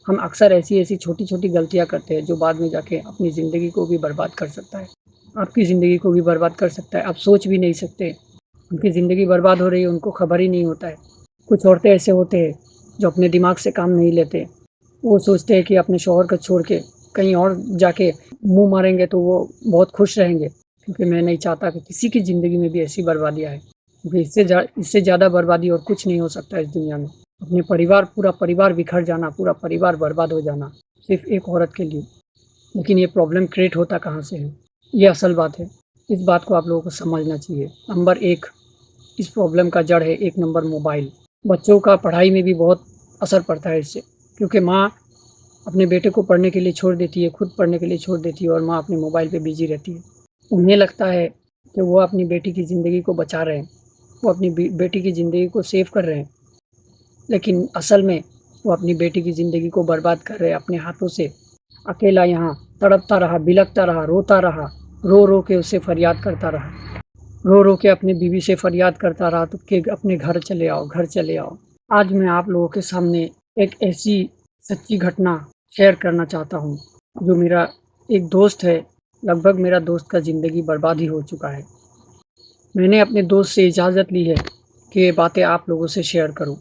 हम अक्सर ऐसी-ऐसी छोटी-छोटी गलतियाँ करते हैं जो बाद में जाके अपनी ज़िंदगी को भी बर्बाद कर सकता है। आपकी ज़िंदगी को भी बर्बाद कर सकता है, आप सोच भी नहीं सकते। उनकी ज़िंदगी बर्बाद हो रही है, उनको खबर ही नहीं होता है। कुछ औरतें ऐसे होते हैं जो अपने दिमाग से काम नहीं लेते। वो सोचते हैं कि अपने शौहर को छोड़ के कहीं और जाके मुँह मारेंगे तो वो बहुत खुश रहेंगे, क्योंकि मैं नहीं चाहता कि किसी की ज़िंदगी में भी ऐसी बर्बादी आए। क्योंकि इससे ज़्यादा बर्बादी और कुछ नहीं हो सकता इस दुनिया में। अपने परिवार पूरा परिवार बिखर जाना, पूरा परिवार बर्बाद हो जाना, सिर्फ़ एक औरत के लिए। लेकिन ये प्रॉब्लम क्रिएट होता कहाँ से है? ये असल बात है। इस बात को आप लोगों को समझना चाहिए। नंबर 1, इस प्रॉब्लम का जड़ है 1 नंबर मोबाइल। बच्चों का पढ़ाई में भी बहुत असर पड़ता है इससे, क्योंकि माँ अपने बेटे को पढ़ने के लिए छोड़ देती है, खुद पढ़ने के लिए छोड़ देती है और माँ अपने मोबाइल पे बिज़ी रहती है। उन्हें लगता है कि वो अपनी बेटी की ज़िंदगी को बचा रहे हैं, वो अपनी बेटी की ज़िंदगी को सेव कर रहे हैं, लेकिन असल में वो अपनी बेटी की ज़िंदगी को बर्बाद कर रहे हैं अपने हाथों से। अकेला यहाँ तड़पता रहा, बिलखता रहा, रोता रहा, रो-रो के उससे फरियाद करता रहा। रो-रो के अपनी बीवी से फरियाद करता रहा तो कि अपने घर चले आओ, घर चले आओ। आज मैं आप लोगों के सामने एक ऐसी सच्ची घटना शेयर करना चाहता हूँ, जो मेरा एक दोस्त है, लगभग मेरा दोस्त का ज़िंदगी बर्बाद ही हो चुका है। मैंने अपने दोस्त से इजाज़त ली है कि ये बातें आप लोगों से शेयर करूँ।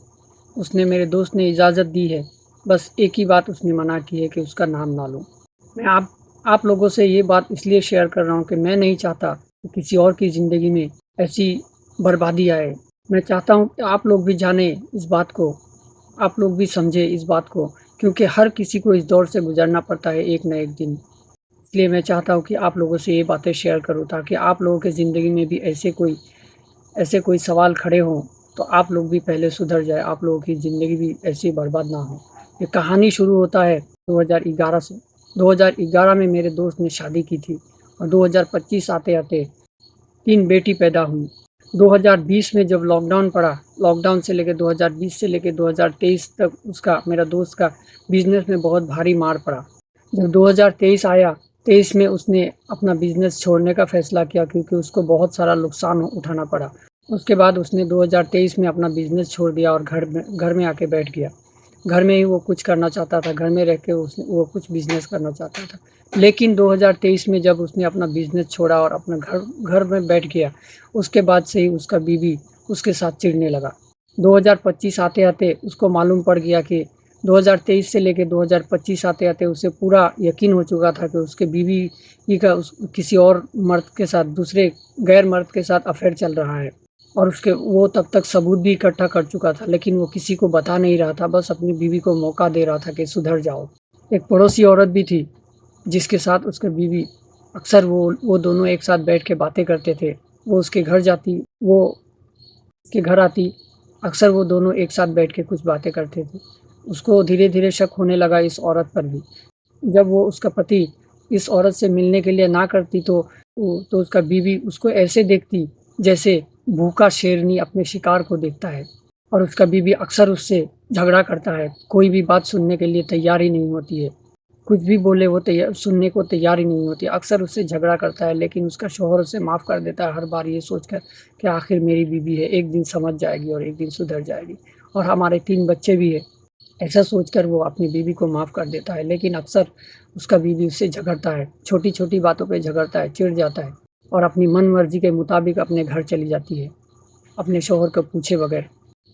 मेरे दोस्त ने इजाज़त दी है, बस एक ही बात उसने मना की है कि उसका नाम ना लूँ। मैं आप लोगों से ये बात इसलिए शेयर कर रहा हूँ कि मैं नहीं चाहता कि किसी और की ज़िंदगी में ऐसी बर्बादी आए। मैं चाहता हूँ कि आप लोग भी जानें इस बात को, आप लोग भी समझें इस बात को, क्योंकि हर किसी को इस दौर से गुज़रना पड़ता है एक ना एक दिन। इसलिए मैं चाहता हूँ कि आप लोगों से ये बातें शेयर करूँ, ताकि आप लोगों की ज़िंदगी में भी ऐसे कोई सवाल खड़े हों, तो आप लोग भी पहले सुधर जाएँ, आप लोगों की ज़िंदगी भी ऐसे ही बर्बाद ना हो। ये कहानी शुरू होता है 2011 से। 2011 में मेरे दोस्त ने शादी की थी और 2025 आते-आते 3 बेटी पैदा हुई। 2020 में जब लॉकडाउन पड़ा, लॉकडाउन से लेके 2020 से लेके 2023 तक मेरा दोस्त का बिज़नेस में बहुत भारी मार पड़ा। जब 2023 आया, 23 में उसने अपना बिज़नेस छोड़ने का फ़ैसला किया, क्योंकि उसको बहुत सारा नुकसान उठाना पड़ा। उसके बाद उसने 2023 में अपना बिज़नेस छोड़ दिया और घर में आके बैठ गया। घर में ही वो कुछ करना चाहता था, घर में रह के वो कुछ बिज़नेस करना चाहता था। लेकिन 2023 में जब उसने अपना बिज़नेस छोड़ा और अपना घर में बैठ गया, उसके बाद से ही उसका बीवी उसके साथ चिढ़ने लगा। 2025 आते-आते उसको मालूम पड़ गया कि 2023 से लेके 2025 आते-आते उसे पूरा यकीन हो चुका था कि उसके बीवी ही का किसी और मर्द के साथ, दूसरे गैर मर्द के साथ अफ़ेयर चल रहा है। और वो तब तक सबूत भी इकट्ठा कर चुका था, लेकिन वो किसी को बता नहीं रहा था, बस अपनी बीवी को मौका दे रहा था कि सुधर जाओ। एक पड़ोसी औरत भी थी, जिसके साथ उसकी बीवी अक्सर वो दोनों एक साथ बैठ के बातें करते थे। वो उसके घर जाती, वो उसके घर आती, अक्सर वो दोनों एक साथ बैठ के कुछ बातें करते थे। उसको धीरे-धीरे शक होने लगा इस औरत पर भी। जब वो उसका पति इस औरत से मिलने के लिए ना करती तो उसका बीवी उसको ऐसे देखती जैसे भूखा शेरनी अपने शिकार को देखता है, और उसका बीवी अक्सर उससे झगड़ा करता है, कोई भी बात सुनने के लिए तैयार ही नहीं होती है। कुछ भी बोले वो सुनने को तैयार ही नहीं होती है, अक्सर उससे झगड़ा करता है, लेकिन उसका शौहर उसे माफ़ कर देता है हर बार ये सोचकर कि आखिर मेरी बीवी है, एक दिन समझ जाएगी और एक दिन सुधर जाएगी और हमारे 3 बच्चे भी हैं। ऐसा सोचकर वो अपनी बीवी को माफ़ कर देता है, लेकिन अक्सर उसका बीवी उससे झगड़ता है, छोटी-छोटी बातों पे झगड़ता है, चिढ़ जाता है और अपनी मन-मर्ज़ी के मुताबिक अपने घर चली जाती है, अपने शौहर को पूछे बगैर।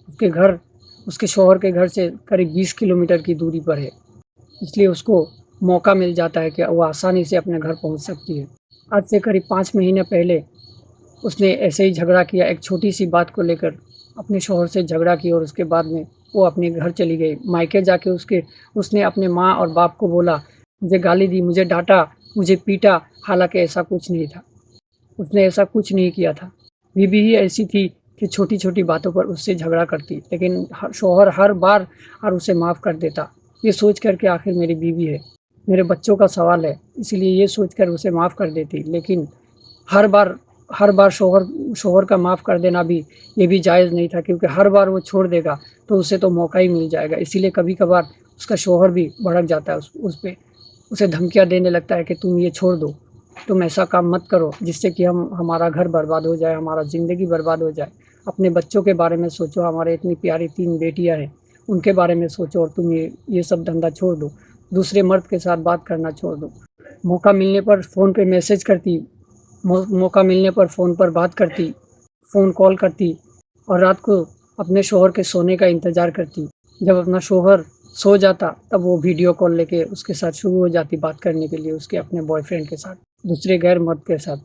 उसके घर उसके शौहर के घर से करीब 20 किलोमीटर की दूरी पर है, इसलिए उसको मौका मिल जाता है कि वो आसानी से अपने घर पहुँच सकती है। आज से करीब 5 महीने पहले उसने ऐसे ही झगड़ा किया, एक छोटी-सी बात को लेकर अपने शौहर से झगड़ा किया और उसके बाद में वो अपने घर चली गई। मायके जाके उसने अपने माँ और बाप को बोला, मुझे गाली दी, मुझे डाँटा, मुझे पीटा, हालाँकि ऐसा कुछ नहीं था। उसने ऐसा कुछ नहीं किया था। बीवी ही ऐसी थी कि छोटी-छोटी बातों पर उससे झगड़ा करती, लेकिन शौहर हर बार उसे माफ़ कर देता। ये सोच कर के आखिर मेरी बीवी है, मेरे बच्चों का सवाल है, इसीलिए ये सोचकर उसे माफ़ कर देती। लेकिन हर बार हर बार शौहर का माफ़ कर देना भी ये भी जायज़ नहीं था, क्योंकि हर बार वो छोड़ देगा तो उसे तो मौका ही मिल जाएगा। इसीलिए कभी-कभार उसका शौहर भी भड़क जाता है उस पे, उसे धमकियाँ देने लगता है कि तुम ये छोड़ दो, तुम ऐसा काम मत करो जिससे कि हमारा घर बर्बाद हो जाए, हमारा ज़िंदगी बर्बाद हो जाए। अपने बच्चों के बारे में सोचो, हमारे इतनी प्यारी 3 बेटियाँ हैं, उनके बारे में सोचो और तुम ये सब धंधा छोड़ दो, दूसरे मर्द के साथ बात करना छोड़ दो। मौका मिलने पर फ़ोन पे मैसेज करती, मौका मिलने पर फ़ोन पर बात करती, फ़ोन कॉल करती और रात को अपने शौहर के सोने का इंतज़ार करती। जब अपना शौहर सो जाता तब वो वीडियो कॉल लेके उसके साथ शुरू हो जाती बात करने के लिए, उसके अपने बॉयफ्रेंड के साथ, दूसरे गैर मर्द के साथ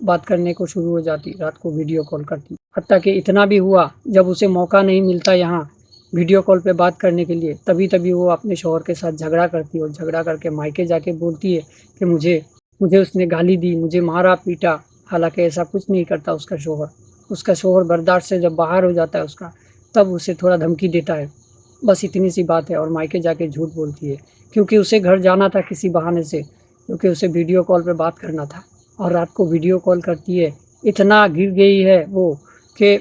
बात करने को शुरू हो जाती, रात को वीडियो कॉल करती। हत्ता कि इतना भी हुआ, जब उसे मौका नहीं मिलता यहाँ वीडियो कॉल पे बात करने के लिए, तभी वो अपने शौहर के साथ झगड़ा करती और झगड़ा करके मायके जाके बोलती है कि मुझे उसने गाली दी, मुझे मारा पीटा। हालाँकि ऐसा कुछ नहीं करता उसका शौहर। उसका शौहर बर्दाश्त से जब बाहर हो जाता है उसका, तब उसे थोड़ा धमकी देता है। बस इतनी सी बात है और मायके जाके झूठ बोलती है, क्योंकि उसे घर जाना था किसी बहाने से, क्योंकि उसे वीडियो कॉल पे बात करना था। और रात को वीडियो कॉल करती है, इतना गिर गई है वो कि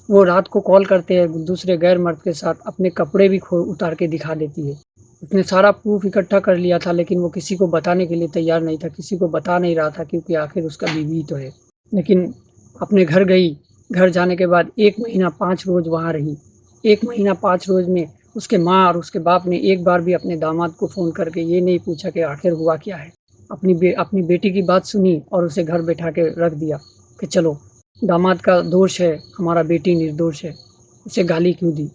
वो रात को कॉल करते हैं दूसरे गैर मर्द के साथ, अपने कपड़े भी उतार के दिखा देती है। उसने सारा प्रूफ इकट्ठा कर लिया था, लेकिन वो किसी को बताने के लिए तैयार नहीं था, किसी को बता नहीं रहा था, क्योंकि आखिर उसका बीवी तो है। लेकिन अपने घर गई, घर जाने के बाद 1 महीना 5 रोज़ वहाँ रही। 1 महीना 5 रोज़ में उसके माँ और उसके बाप ने एक बार भी अपने दामाद को फ़ोन करके ये नहीं पूछा कि आखिर हुआ क्या है। अपनी बेटी की बात सुनी और उसे घर बैठा के रख दिया कि चलो, दामाद का दोष है, हमारा बेटी निर्दोष है, उसे गाली क्यों दी,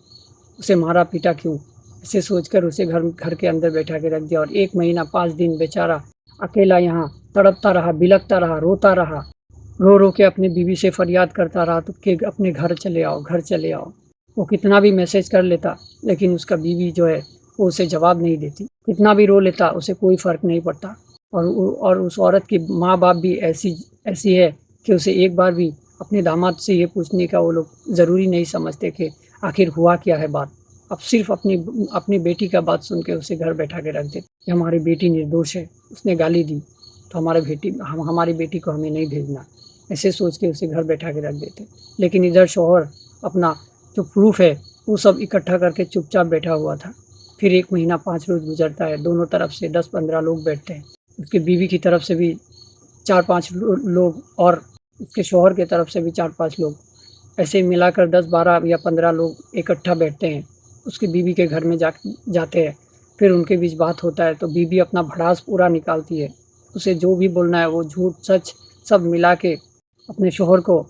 उसे मारा पीटा क्यों, ऐसे सोचकर उसे घर के अंदर बैठा के रख दिया। और 1 महीना 5 दिन बेचारा अकेला यहाँ तड़पता रहा, बिलखता रहा, रोता रहा, रो रो के अपनी बीवी से फरियाद करता रहा तो कि अपने घर चले आओ, घर चले आओ। वो कितना भी मैसेज कर लेता, लेकिन उसका बीवी जो है वो उसे जवाब नहीं देती। कितना भी रो लेता, उसे कोई फ़र्क नहीं पड़ता। और उस औरत की माँ बाप भी ऐसी है कि उसे एक बार भी अपने दामाद से ये पूछने का वो लोग ज़रूरी नहीं समझते कि आखिर हुआ क्या है बात। अब सिर्फ़ अपनी बेटी का बात सुन के उसे घर बैठा के रख देते कि हमारी बेटी निर्दोष है, उसने गाली दी तो हमारी बेटी को हमें नहीं भेजना, ऐसे सोच के उसे घर बैठा के रख देते। लेकिन इधर शौहर अपना जो प्रूफ है वो सब इकट्ठा करके चुपचाप बैठा हुआ था। फिर 1 महीना 5 रोज़ गुजरता है, दोनों तरफ से 10-15 लोग बैठते हैं। उसकी बीवी की तरफ से भी 4-5 लोग और उसके शौहर की तरफ से भी 4-5 लोग, ऐसे मिलाकर 10-12 या 15 लोग इकट्ठा बैठते हैं। उसकी बीवी के घर में जाते हैं। फिर उनके बीच बात होता है तो बीवी अपना भड़ास पूरा निकालती है। उसे जो भी बोलना है वो झूठ सच सब मिला के अपने शौहर को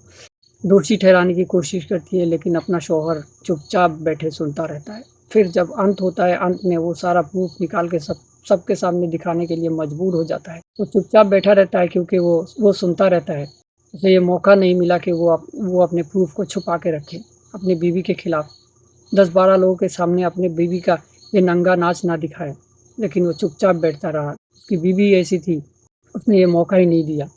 दोषी ठहराने की कोशिश करती है, लेकिन अपना शौहर चुपचाप बैठे सुनता रहता है। फिर जब अंत होता है, अंत में वो सारा प्रूफ निकाल के सबके सामने दिखाने के लिए मजबूर हो जाता है। वो चुपचाप बैठा रहता है क्योंकि वो सुनता रहता है। उसे ये मौका नहीं मिला कि वो अपने प्रूफ को छुपा के रखे अपनी बीवी के खिलाफ। 10-12 लोगों के सामने अपनी बीवी का ये नंगा नाच ना दिखाए, लेकिन वो चुपचाप बैठता रहा। उसकी बीवी ऐसी थी, उसने ये मौका ही नहीं दिया।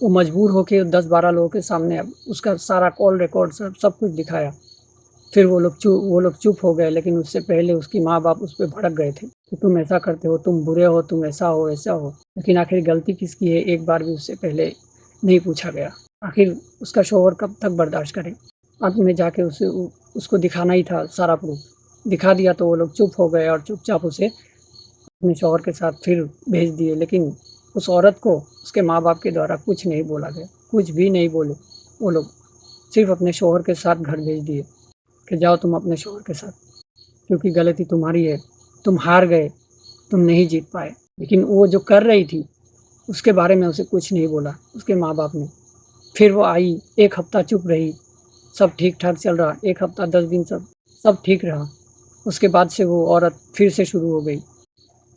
वो मजबूर होके 10-12 लोगों के सामने उसका सारा कॉल रिकॉर्ड सब कुछ दिखाया। फिर वो लोग चुप हो गए, लेकिन उससे पहले उसकी माँ बाप उस पर भड़क गए थे कि तुम ऐसा करते हो, तुम बुरे हो, तुम ऐसा हो ऐसा हो। लेकिन आखिर गलती किसकी है एक बार भी उससे पहले नहीं पूछा गया। आखिर उसका शौहर कब तक बर्दाश्त करे। अंत में जाके उसको दिखाना ही था, सारा प्रूफ दिखा दिया तो वो लोग चुप हो गए और चुपचाप उसे अपने शौहर के साथ फिर भेज दिए। लेकिन उस औरत को उसके माँ बाप के द्वारा कुछ नहीं बोला गया, कुछ भी नहीं बोले। वो लोग सिर्फ अपने शौहर के साथ घर भेज दिए कि जाओ तुम अपने शौहर के साथ, क्योंकि गलती तुम्हारी है, तुम हार गए, तुम नहीं जीत पाए। लेकिन वो जो कर रही थी उसके बारे में उसे कुछ नहीं बोला उसके माँ बाप ने। फिर वो आई, 1 हफ्ता चुप रही, सब ठीक ठाक चल रहा, 1 हफ्ता 10 दिन सब ठीक रहा। उसके बाद से वो औरत फिर से शुरू हो गई।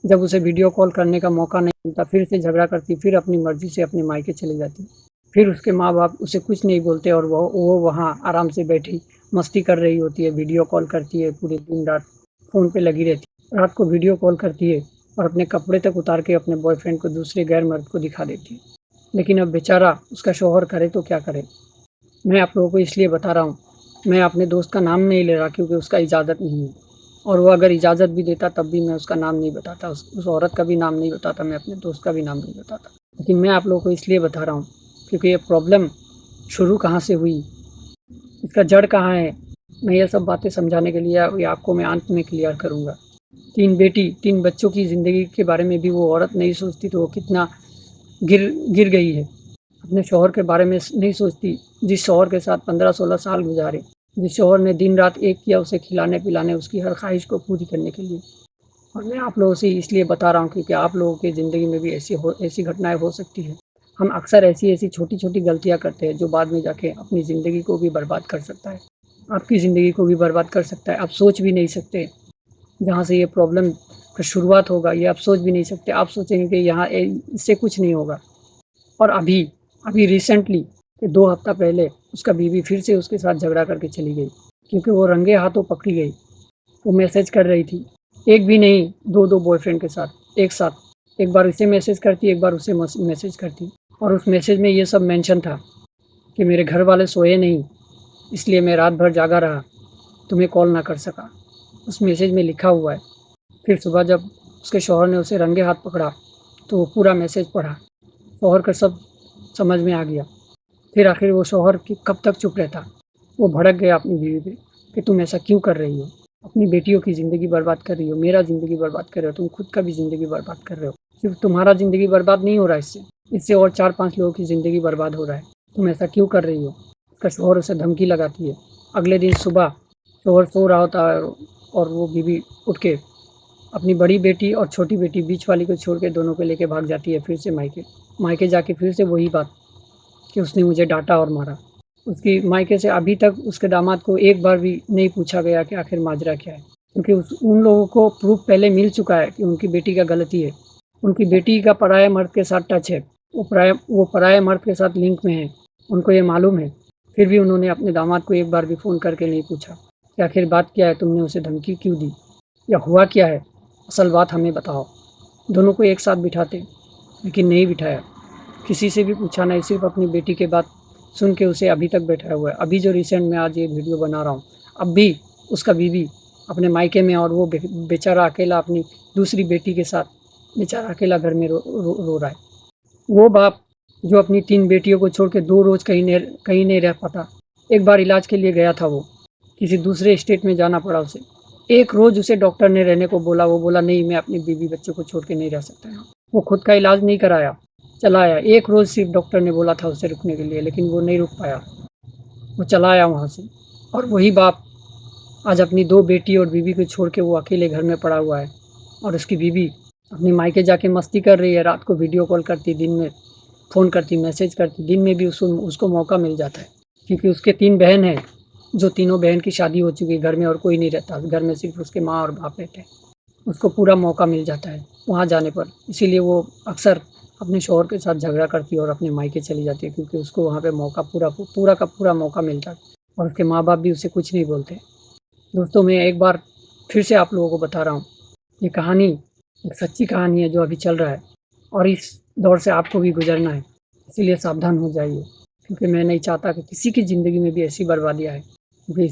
जब उसे वीडियो कॉल करने का मौका नहीं मिलता फिर से झगड़ा करती, फिर अपनी मर्ज़ी से अपने मायके चली जाती। फिर उसके माँ बाप उसे कुछ नहीं बोलते और वो वहाँ आराम से बैठी मस्ती कर रही होती है, वीडियो कॉल करती है, पूरे दिन रात फ़ोन पे लगी रहती है। रात को वीडियो कॉल करती है और अपने कपड़े तक उतार के अपने बॉयफ्रेंड को दूसरे गैर मर्द को दिखा देती है। लेकिन अब बेचारा उसका शौहर करे तो क्या करे। मैं आप लोगों को इसलिए बता रहा हूँ, मैं अपने दोस्त का नाम नहीं ले रहा क्योंकि उसका इजाज़त नहीं है, और वो अगर इजाज़त भी देता तब भी मैं उसका नाम नहीं बताता, उस औरत का भी नाम नहीं बताता, मैं अपने दोस्त का भी नाम नहीं बताता। लेकिन मैं आप लोगों को इसलिए बता रहा हूँ क्योंकि ये प्रॉब्लम शुरू कहाँ से हुई, इसका जड़ कहाँ है, मैं ये सब बातें समझाने के लिए ये आपको मैं अंत में क्लियर करूँगा। 3 बच्चों की ज़िंदगी के बारे में भी वो औरत नहीं सोचती तो वो कितना गिर गई है। अपने शौहर के बारे में नहीं सोचती, जिस शौहर के साथ 15-16 साल गुजारे, जिस शौहर ने दिन रात एक किया उसे खिलाने पिलाने, उसकी हर ख्वाहिश को पूरी करने के लिए। और मैं आप लोगों से इसलिए बता रहा हूँ क्योंकि आप लोगों की ज़िंदगी में भी ऐसी घटनाएँ हो सकती हैं। हम अक्सर ऐसी-ऐसी छोटी-छोटी गलतियाँ करते हैं जो बाद में जाके अपनी ज़िंदगी को भी बर्बाद कर सकता है। आपकी ज़िंदगी को भी बर्बाद कर सकता है। आप सोच भी नहीं सकते जहाँ से ये प्रॉब्लम का शुरुआत होगा, ये आप सोच भी नहीं सकते। आप सोचेंगे कि यहाँ इससे कुछ नहीं होगा। और अभी रिसेंटली 2 हफ्ता पहले उसका बीवी फिर से उसके साथ झगड़ा करके चली गई क्योंकि वो रंगे हाथों पकड़ी गई। वो मैसेज कर रही थी, एक भी नहीं 2-2 बॉयफ्रेंड के साथ एक साथ। एक बार इसे मैसेज करती, एक बार उसे मैसेज करती और उस मैसेज में ये सब मेंशन था कि मेरे घर वाले सोए नहीं, इसलिए मैं रात भर जागा रहा, तुम्हें कॉल ना कर सका। उस मैसेज में लिखा हुआ है। फिर सुबह जब उसके शौहर ने उसे रंगे हाथ पकड़ा तो वो पूरा मैसेज पढ़ा। शौहर को सब समझ में आ गया। फिर आखिर वो शौहर कि कब तक चुप रहता। वो भड़क गया अपनी बीवी पे कि तुम ऐसा क्यों कर रही हो? अपनी बेटियों की ज़िंदगी बर्बाद कर रही हो, मेरा ज़िंदगी बर्बाद कर रहे हो, तुम खुद का भी ज़िंदगी बर्बाद कर रहे हो। सिर्फ तुम्हारा ज़िंदगी बर्बाद नहीं हो रहा इससे और 4-5 लोगों की ज़िंदगी बर्बाद हो रहा है। तुम ऐसा क्यों कर रही हो? उसका शौहर उसे धमकी लगाती है। अगले दिन सुबह शौहर सो रहा होता है और वो बीवी उठ के अपनी बड़ी बेटी और छोटी बेटी बीच वाली को छोड़ के दोनों को लेके भाग जाती है फिर से मायके। मायके जाके फिर से वही बात कि उसने मुझे डाँटा और मारा। उसकी मायके से अभी तक उसके दामाद को एक बार भी नहीं पूछा गया कि आखिर माजरा क्या है, क्योंकि उन लोगों को प्रूफ़ पहले मिल चुका है कि उनकी बेटी का गलती है। उनकी बेटी का पराये मर्द के साथ टच है, वो पराये मर्द के साथ लिंक में है, उनको ये मालूम है। फिर भी उन्होंने अपने दामाद को एक बार भी फ़ोन करके नहीं पूछा कि आखिर बात क्या है, तुमने उसे धमकी क्यों दी या हुआ क्या है, असल बात हमें बताओ। दोनों को एक साथ बिठाते, लेकिन नहीं बिठाया। किसी से भी पूछा नहीं, सिर्फ अपनी बेटी की बात सुन के उसे अभी तक बैठाया हुआ है। अभी जो रिसेंट में आज ये वीडियो बना रहा हूँ, अब भी उसका बीवी अपने मायके में और वो बेचारा अकेला अपनी दूसरी बेटी के साथ बेचारा अकेला घर में रो रहा है। वो बाप जो अपनी 3 बेटियों को छोड़ के 2 रोज़ कहीं नहीं रह पाता। एक बार इलाज के लिए गया था वो, किसी दूसरे स्टेट में जाना पड़ा उसे। 1 रोज़ उसे डॉक्टर ने रहने को बोला, वो बोला नहीं, मैं अपनी बीवी बच्चों को छोड़ के नहीं रह सकता यहाँ। वो खुद का इलाज नहीं कराया, चला आया। 1 रोज़ सिर्फ डॉक्टर ने बोला था उसे रुकने के लिए, लेकिन वो नहीं रुक पाया। वो चला आया वहाँ से। और वही बाप आज अपनी 2 बेटी और बीवी को छोड़ के वो अकेले घर में पड़ा हुआ है और उसकी बीवी अपने मायके जाके मस्ती कर रही है। रात को वीडियो कॉल करती, दिन में फ़ोन करती, मैसेज करती, दिन में भी उसको मौका मिल जाता है क्योंकि उसके 3 बहन हैं, जो तीनों बहन की शादी हो चुकी है, घर में और कोई नहीं रहता। घर में सिर्फ उसके माँ और बाप रहते हैं। उसको पूरा मौका मिल जाता है वहाँ जाने पर, इसीलिए वो अक्सर अपने शौहर के साथ झगड़ा करती है और अपने मायके चली जाती है क्योंकि उसको वहाँ पे मौका पूरा का पूरा मौका मिलता है और उसके माँ-बाप भी उसे कुछ नहीं बोलते। दोस्तों, मैं एक बार फिर से आप लोगों को बता रहा हूँ, ये कहानी एक सच्ची कहानी है जो अभी चल रहा है और इस दौर से आपको भी गुज़रना है, इसीलिए सावधान हो जाइए क्योंकि मैं नहीं चाहता कि किसी की ज़िंदगी में भी ऐसी बर्बादी आए, क्योंकि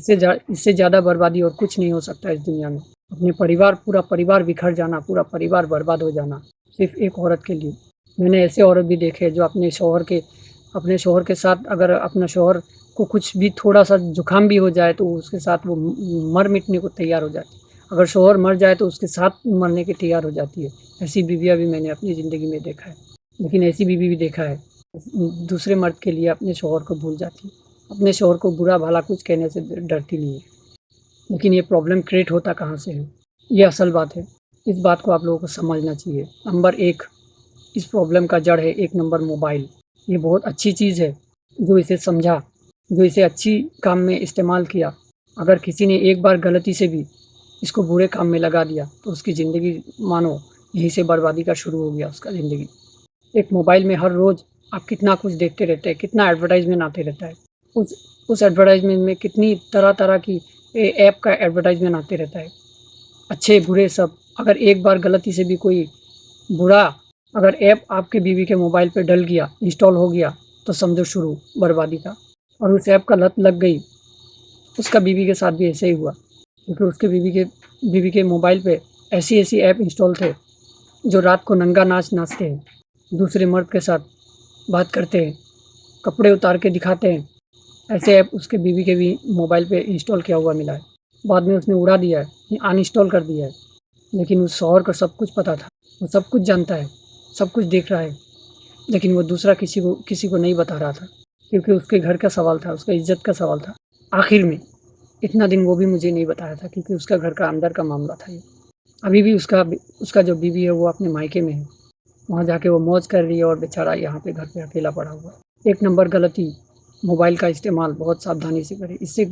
इससे ज़्यादा बर्बादी और कुछ नहीं हो सकता इस दुनिया में। अपने पूरा परिवार बिखर जाना, पूरा परिवार बर्बाद हो जाना, सिर्फ़ एक औरत के लिए। मैंने ऐसे औरत भी देखे जो अपने शौहर के साथ, अगर अपना शौहर को कुछ भी थोड़ा-सा जुकाम भी हो जाए तो उसके साथ वो मर मिटने को तैयार हो जाती है। अगर शौहर मर जाए तो उसके साथ मरने के तैयार हो जाती है। ऐसी बीवियाँ भी मैंने अपनी ज़िंदगी में देखा है। लेकिन ऐसी बीवी भी देखा है, दूसरे मर्द के लिए अपने शौहर को भूल जाती है। अपने शौहर को बुरा-भला कुछ कहने से डरती नहीं है। लेकिन ये प्रॉब्लम क्रिएट होता कहाँ से है? ये असल बात है। इस बात को आप लोगों को समझना चाहिए। नंबर 1, इस प्रॉब्लम का जड़ है 1 नंबर मोबाइल। ये बहुत अच्छी चीज़ है, जो इसे समझा, जो इसे अच्छी काम में इस्तेमाल किया। अगर किसी ने एक बार गलती से भी इसको बुरे काम में लगा दिया, तो उसकी ज़िंदगी मानो यहीं से बर्बादी का शुरू हो गया उसका ज़िंदगी। एक मोबाइल में हर रोज़ आप कितना कुछ देखते रहते हैं, कितना एडवर्टाइज़मेंट आते रहता है। उस एडवर्टाइज़मेंट में कितनी तरह-तरह की ऐप का एडवर्टाइज़मेंट आते रहता है, अच्छे बुरे सब। अगर एक बार गलती से भी कोई बुरा अगर ऐप आपके बीवी के मोबाइल पे डल गया, इंस्टॉल हो गया, तो समझो शुरू बर्बादी का। और उस ऐप का लत लग गई, उसका बीवी के साथ भी ऐसे ही हुआ क्योंकि उसके बीवी के मोबाइल पे ऐसी-ऐसी ऐप इंस्टॉल थे, जो रात को नंगा नाच नाचते हैं, दूसरे मर्द के साथ बात करते हैं, कपड़े उतार के दिखाते हैं। ऐसे ऐप उसके बीवी के भी मोबाइल पे इंस्टॉल किया हुआ मिला है। बाद में उसने उड़ा दिया है, अनइंस्टॉल कर दिया है, लेकिन उस शौहर को सब कुछ पता था। वो सब कुछ जानता है, सब कुछ देख रहा है, लेकिन वो दूसरा किसी को नहीं बता रहा था क्योंकि उसके घर का सवाल था, उसका इज़्ज़त का सवाल था। आखिर में इतना दिन वो भी मुझे नहीं बताया था, क्योंकि उसका घर का अंदर का मामला था ये। अभी भी उसका जो बीवी है वो अपने मायके में है, वहाँ जाके वो मौज कर रही है और बेचारा यहाँ पे घर पे अकेला पड़ा हुआ है। एक नंबर गलती, मोबाइल का इस्तेमाल बहुत सावधानी से करें। इससे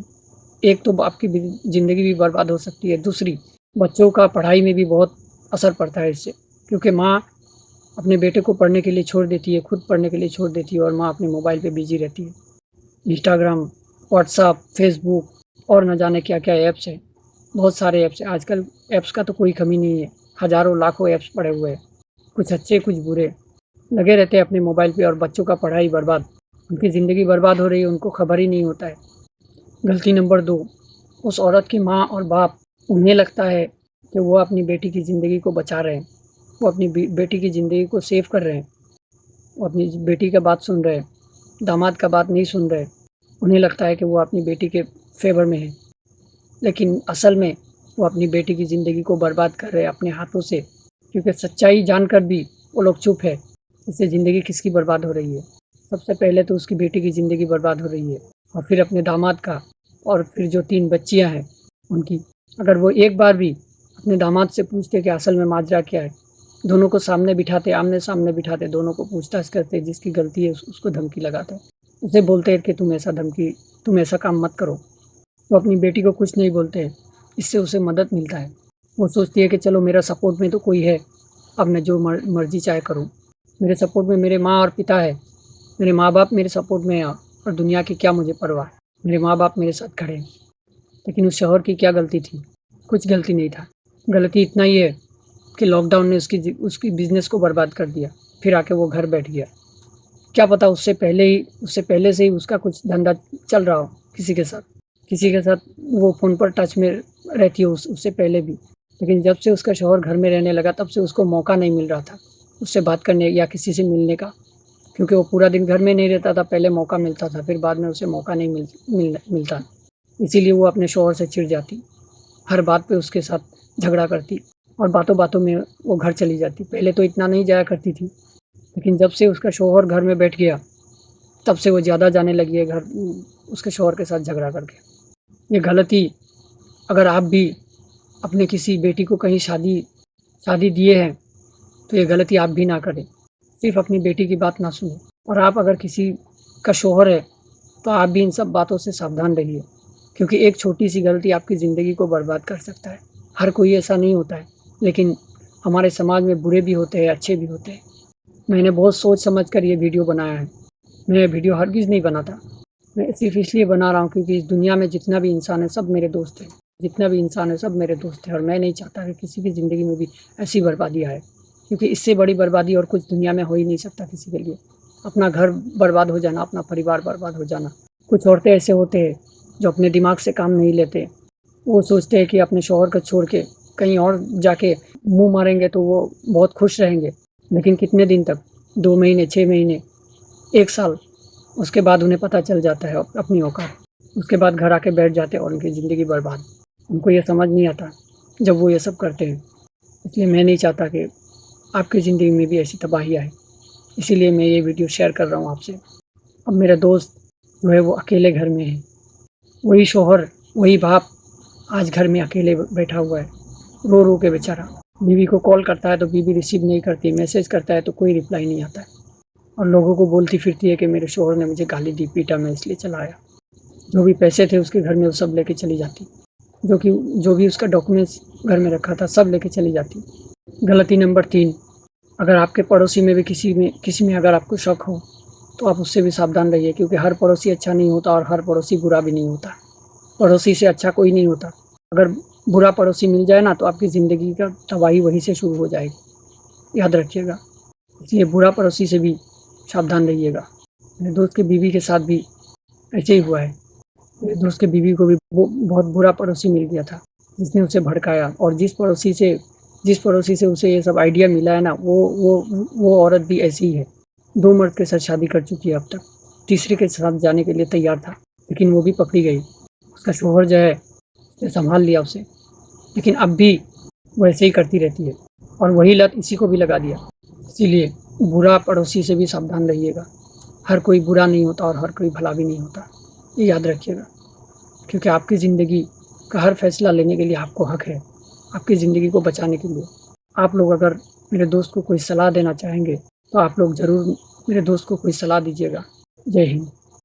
एक तो आपकी ज़िंदगी भी बर्बाद हो सकती है, दूसरी बच्चों का पढ़ाई में भी बहुत असर पड़ता है इससे, क्योंकि माँ अपने बेटे को पढ़ने के लिए छोड़ देती है, खुद पढ़ने के लिए छोड़ देती है और माँ अपने मोबाइल पे बिजी रहती है। इंस्टाग्राम, व्हाट्सएप, फेसबुक और न जाने क्या-क्या ऐप्स हैं। बहुत सारे ऐप्स हैं। आजकल ऐप्स का तो कोई कमी नहीं है। हज़ारों लाखों ऐप्स पड़े हुए हैं। कुछ अच्छे, कुछ बुरे। लगे रहते हैं अपने मोबाइल पे और बच्चों का पढ़ाई बर्बाद। उनकी ज़िंदगी बर्बाद हो रही है, उनको खबर ही नहीं होता है। गलती नंबर 2, उस औरत की माँ और बाप, उन्हें लगता है कि वो अपनी बेटी की ज़िंदगी को बचा रहे हैं। वो अपनी बेटी की ज़िंदगी को सेव कर रहे हैं। वो अपनी बेटी का बात सुन रहे हैं, दामाद का बात नहीं सुन रहे। उन्हें लगता है कि वो अपनी बेटी के फ़ेवर में है, लेकिन असल में वो अपनी बेटी की ज़िंदगी को बर्बाद कर रहे हैं अपने हाथों से, क्योंकि सच्चाई जानकर भी वो लोग चुप है। इससे ज़िंदगी किसकी बर्बाद हो रही है? सबसे पहले तो उसकी बेटी की ज़िंदगी बर्बाद हो रही है, और फिर अपने दामाद का, और फिर जो 3 बच्चियाँ हैं उनकी। अगर वो एक बार भी अपने दामाद से पूछते कि असल में माजरा क्या है, दोनों को सामने बिठाते, आमने-सामने बिठाते, दोनों को पूछताछ करते, जिसकी गलती है उसको धमकी लगाते। उसे बोलते हैं कि तुम ऐसा काम मत करो। वो अपनी बेटी को कुछ नहीं बोलते हैं, इससे उसे मदद मिलता है। वो सोचती है कि चलो मेरा सपोर्ट में तो कोई है, अब मैं जो मर्ज़ी चाहे करूँ। मेरे सपोर्ट में मेरे माँ और पिता है, मेरे माँ-बाप मेरे सपोर्ट में हैं और दुनिया की क्या मुझे परवाह है, मेरे माँ-बाप मेरे साथ खड़े हैं। लेकिन उस शौहर की क्या गलती थी? कुछ गलती नहीं था। गलती इतना ही है कि लॉकडाउन ने उसकी बिज़नेस को बर्बाद कर दिया, फिर आके वो घर बैठ गया। क्या पता उससे पहले से ही उसका कुछ धंधा चल रहा हो किसी के साथ वो फ़ोन पर टच में रहती हो उससे पहले भी। लेकिन जब से उसका शौहर घर में रहने लगा, तब से उसको मौका नहीं मिल रहा था उससे बात करने या किसी से मिलने का, क्योंकि वो पूरा दिन घर में नहीं रहता था। पहले मौका मिलता था, फिर बाद में उसे मौका नहीं मिलता। इसीलिए वो अपने शौहर से चिढ़ जाती, हर बात पे उसके साथ झगड़ा करती और बातों-बातों में वो घर चली जाती। पहले तो इतना नहीं जाया करती थी, लेकिन जब से उसका शौहर घर में बैठ गया, तब से वो ज़्यादा जाने लगी है घर, उसके शौहर के साथ झगड़ा करके। ये गलती, अगर आप भी अपने किसी बेटी को कहीं शादी दिए हैं, तो ये गलती आप भी ना करें। सिर्फ़ अपनी बेटी की बात ना सुनें, और आप अगर किसी का शौहर है, तो आप भी इन सब बातों से सावधान रहिए, क्योंकि एक छोटी-सी गलती आपकी ज़िंदगी को बर्बाद कर सकता है। हर कोई ऐसा नहीं होता है, लेकिन हमारे समाज में बुरे भी होते हैं, अच्छे भी होते हैं। मैंने बहुत सोच समझ कर ये वीडियो बनाया है। मैं ये वीडियो हरगिज़ नहीं बनाता। मैं सिर्फ़ इसलिए बना रहा हूँ क्योंकि इस दुनिया में जितना भी इंसान है, सब मेरे दोस्त हैं। जितना भी इंसान है, सब मेरे दोस्त हैं, और मैं नहीं चाहता कि किसी की ज़िंदगी में भी ऐसी बर्बादी आए, क्योंकि इससे बड़ी बर्बादी और कुछ दुनिया में हो ही नहीं सकता किसी के लिए। अपना घर बर्बाद हो जाना, अपना परिवार बर्बाद हो जाना। कुछ औरतें ऐसे होते हैं जो अपने दिमाग से काम नहीं लेते। वो सोचते हैं कि अपने शौहर को छोड़ के कहीं और जाके मुँह मारेंगे तो वो बहुत खुश रहेंगे। लेकिन कितने दिन तक? 2 महीने, 6 महीने, 1 साल, उसके बाद उन्हें पता चल जाता है अपनी औकात। उसके बाद घर आके बैठ जाते हैं और उनकी ज़िंदगी बर्बाद। उनको ये समझ नहीं आता जब वो ये सब करते हैं। इसलिए मैं नहीं चाहता कि आपकी ज़िंदगी में भी ऐसी तबाही आए। इसीलिए मैं ये वीडियो शेयर कर रहा हूँ आपसे। अब मेरा दोस्त जो है वो अकेले घर में है। वही शौहर, वही बाप आज घर में अकेले बैठा हुआ है, रो-रो के बेचारा। बीवी को कॉल करता है तो बीवी रिसीव नहीं करती, मैसेज करता है तो कोई रिप्लाई नहीं आता है, और लोगों को बोलती फिरती है कि मेरे शौहर ने मुझे गाली दी, पीटा, मैं इसलिए चला आया। जो भी पैसे थे उसके घर में वो सब लेके चली जाती, जो भी उसका डॉक्यूमेंट्स घर में रखा था सब लेके चली जाती। गलती नंबर 3, अगर आपके पड़ोसी में भी किसी में अगर आपको शक हो, तो आप उससे भी सावधान रहिए, क्योंकि हर पड़ोसी अच्छा नहीं होता और हर पड़ोसी बुरा भी नहीं होता। पड़ोसी से अच्छा कोई नहीं होता। अगर बुरा पड़ोसी मिल जाए ना, तो आपकी ज़िंदगी का तबाही वहीं से शुरू हो जाएगी, याद रखिएगा। इसलिए बुरा पड़ोसी से भी सावधान रहिएगा। मेरे दोस्त की बीवी के साथ भी ऐसे ही हुआ है। मेरे दोस्त की बीवी को भी बहुत बुरा पड़ोसी मिल गया था, जिसने उसे भड़काया, और जिस पड़ोसी से उसे ये सब आइडिया मिला है ना, वो औरत भी ऐसी ही है। 2 मर्द के साथ शादी कर चुकी है अब तक, तीसरे के साथ जाने के लिए तैयार था, लेकिन वो भी पकड़ी गई। उसका शौहर जो है, उसने संभाल लिया उसे, लेकिन अब भी वो ऐसे ही करती रहती है, और वही लत इसी को भी लगा दिया। इसीलिए बुरा पड़ोसी से भी सावधान रहिएगा। हर कोई बुरा नहीं होता और हर कोई भला भी नहीं होता, ये याद रखिएगा। क्योंकि आपकी ज़िंदगी का हर फैसला लेने के लिए आपको हक है, आपकी ज़िंदगी को बचाने के लिए। आप लोग अगर मेरे दोस्त को कोई सलाह देना चाहेंगे तो आप लोग ज़रूर मेरे दोस्त को कोई सलाह दीजिएगा। जय हिंद।